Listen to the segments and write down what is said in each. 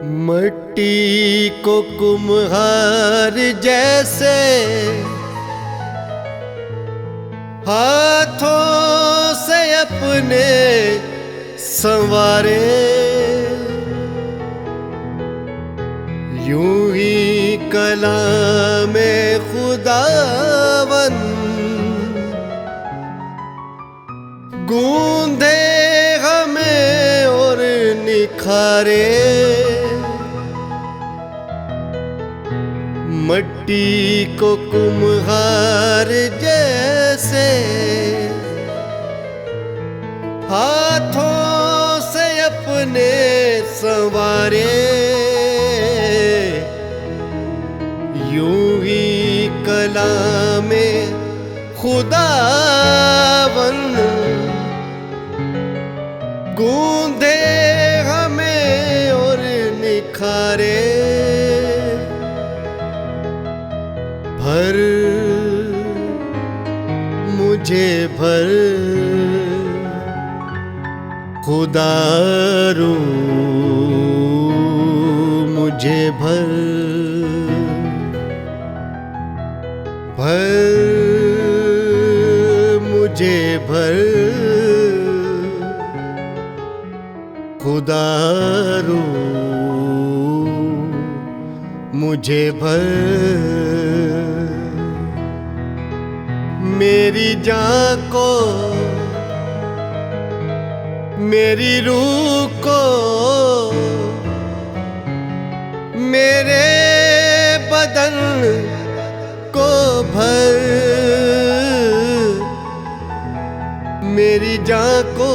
मट्टी को कुम्हार जैसे हाथों से अपने संवारे, यूं ही कलाम खुदावन गूंधे हमें और निखारे। मट्टी को कुम्हार जैसे हाथों से अपने संवारे, यूं ही कलाम खुदावन गूंधे हमें और निखारे। भर मुझे भर खुदा रू मुझे भर, भर मुझे भर खुदा रू मुझे भर। मेरी जान को मेरी रूह को मेरे बदन को भर। मेरी जान को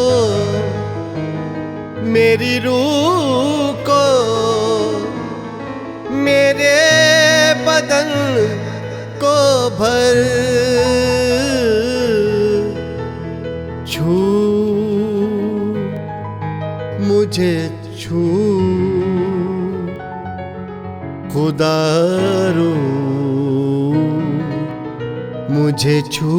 मेरी रूह को मेरे बदन को भर। छू मुझे छू खुदा रू मुझे छू।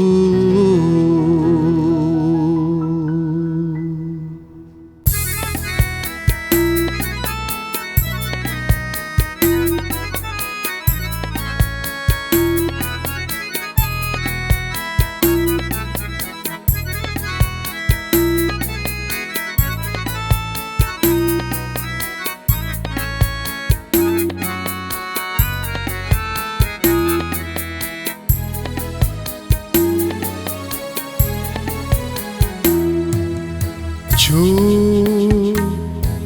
छू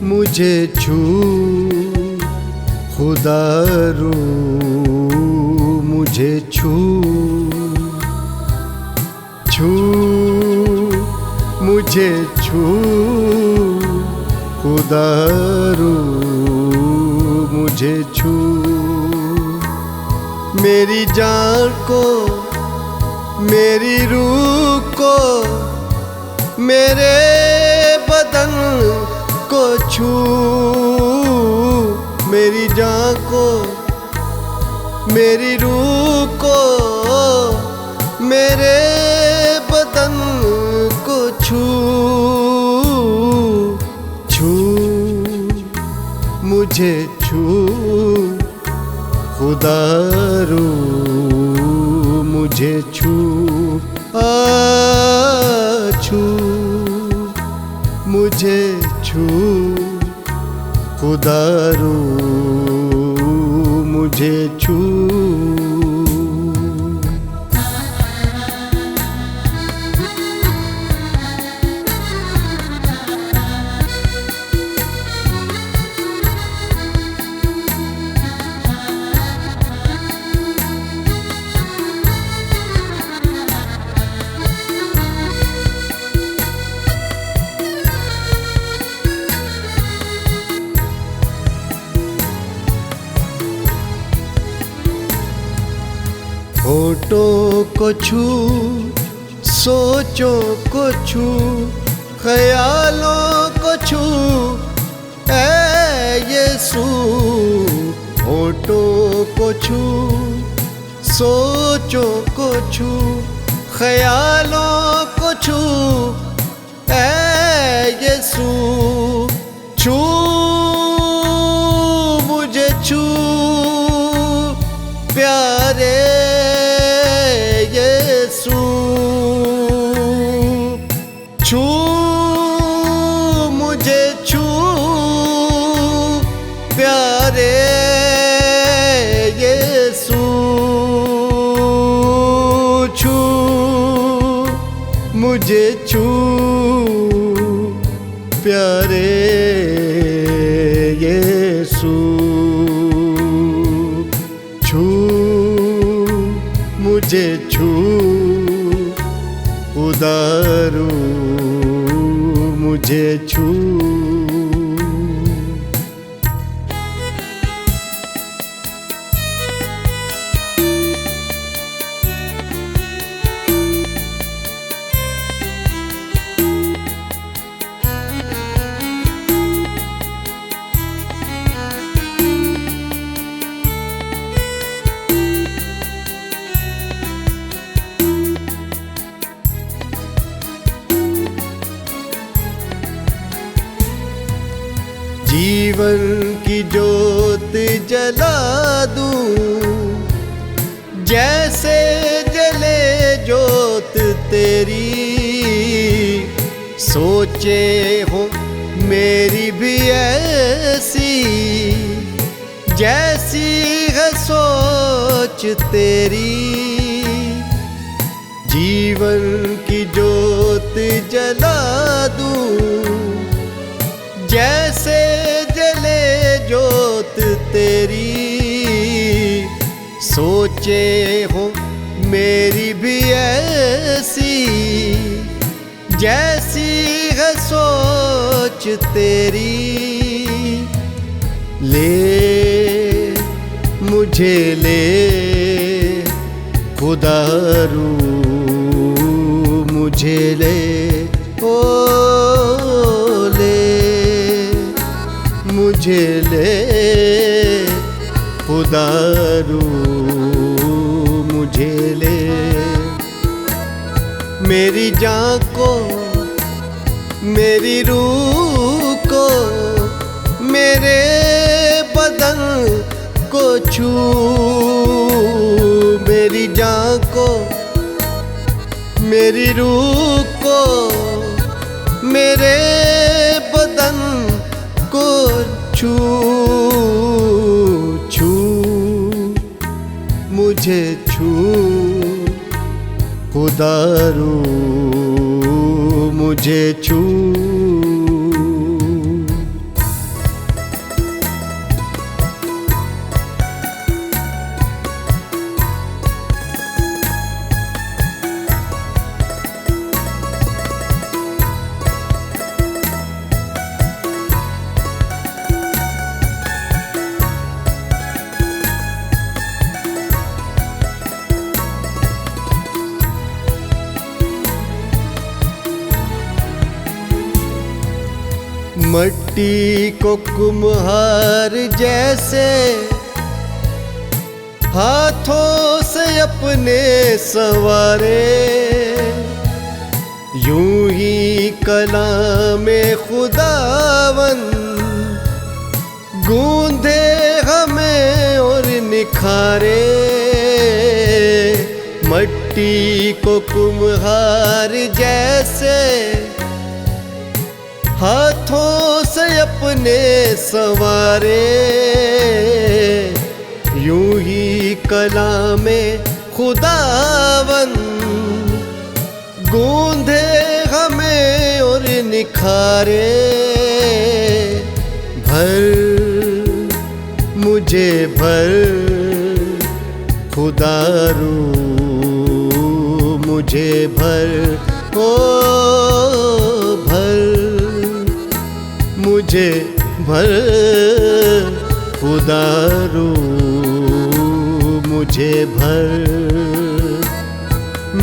मुझे छू खुदा रू मुझे छू। छू मुझे छू खुदा रू मुझे छू। मेरी जान को मेरी रूह को मेरे बदन को छू। मेरी जान को मेरी रूह को मेरे बदन को छू। छू मुझे छू खुदा रू मुझे छू। छू मुझे छू खुदा रू मुझे छू। होठों को छू सोचों को छू ख्यालों को छू ऐ यीशु। होठों को छू सोचों को छू ख्यालों को छू ऐ यीशु। छू छू प्यारे यीशु, छू मुझे छू प्यारे यीशु, छू मुझे छू प्यारे यीशु, छू मुझे छू उदारू मुझे छू। जीवन की जोत जला दूं, जैसे जले जोत तेरी, सोचे हो मेरी भी ऐसी, जैसी है सोच तेरी। जीवन की जोत जला दूं, जैसे जले जोत तेरी, सोचे हो मेरी भी ऐसी, जैसी है सोच तेरी। ले मुझे ले खुदारू मुझे ले, ओ मुझे ले खुदारू मुझे ले। मेरी जान को मेरी रूह को मेरे बदन को छू, मेरी जान को मेरी रूह को मेरे बदन को छू, छू मुझे छू खुदारू मुझे छू। मट्टी को कुम्हार जैसे हाथों से अपने संवारे, यूं ही कलामे खुदावन गूंधे हमें और निखारे। मट्टी को कुम्हार जैसे हाथों से अपने संवारे, यूं ही कलामे खुदावन गूंधे हमें और निखारे। भर मुझे भर खुदारू मुझे भर, ओ भर मुझे भर खुदारू मुझे भर।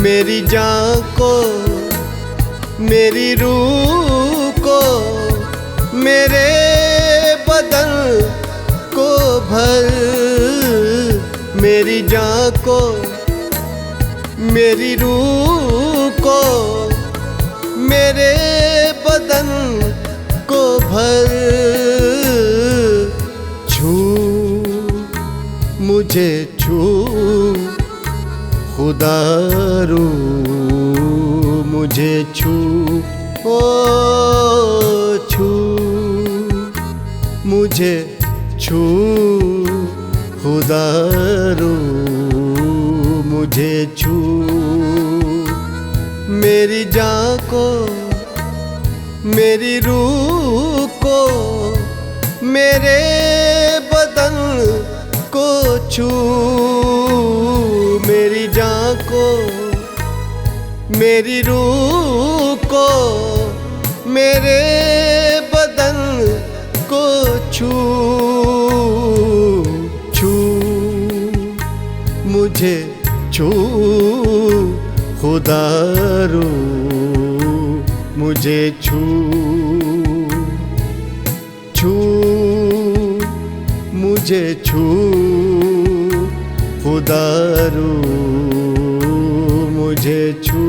मेरी जान को मेरी रूह को मेरे बदन को भर, मेरी जान को मेरी रूह को मेरे बदन को भर। छू मुझे छू खुदारू मुझे छू ओ छू मुझे छू खुदारू मुझे छू मेरी जान को मेरी रूह को मेरे बदन को छू मेरी जान को मेरी रूह को मेरे बदन को छू छू मुझे छू खुदारू मुझे छू छू मुझे छू खुदारू मुझे छू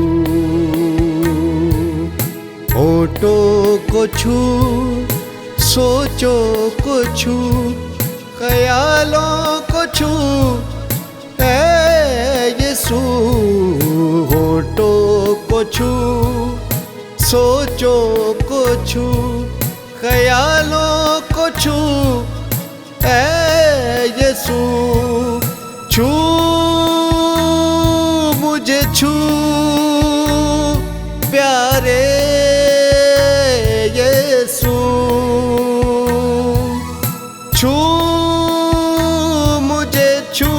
होठों को छू सोचों को छू ख्यालों को छू ऐ यीशु होठों को छू सोचों को छू ख्यालों को छू ऐ यीशु छू मुझे छू प्यारे यीशु छू मुझे छू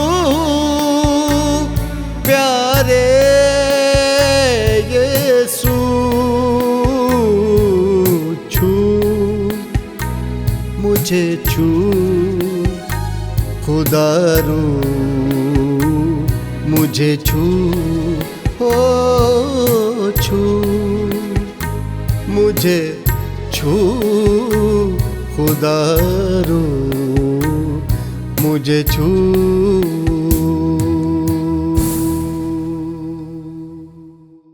प्यारे यीशु छू मुझे छू खुदारू मुझे छू ओ छू मुझे छू खुदारू मुझे छू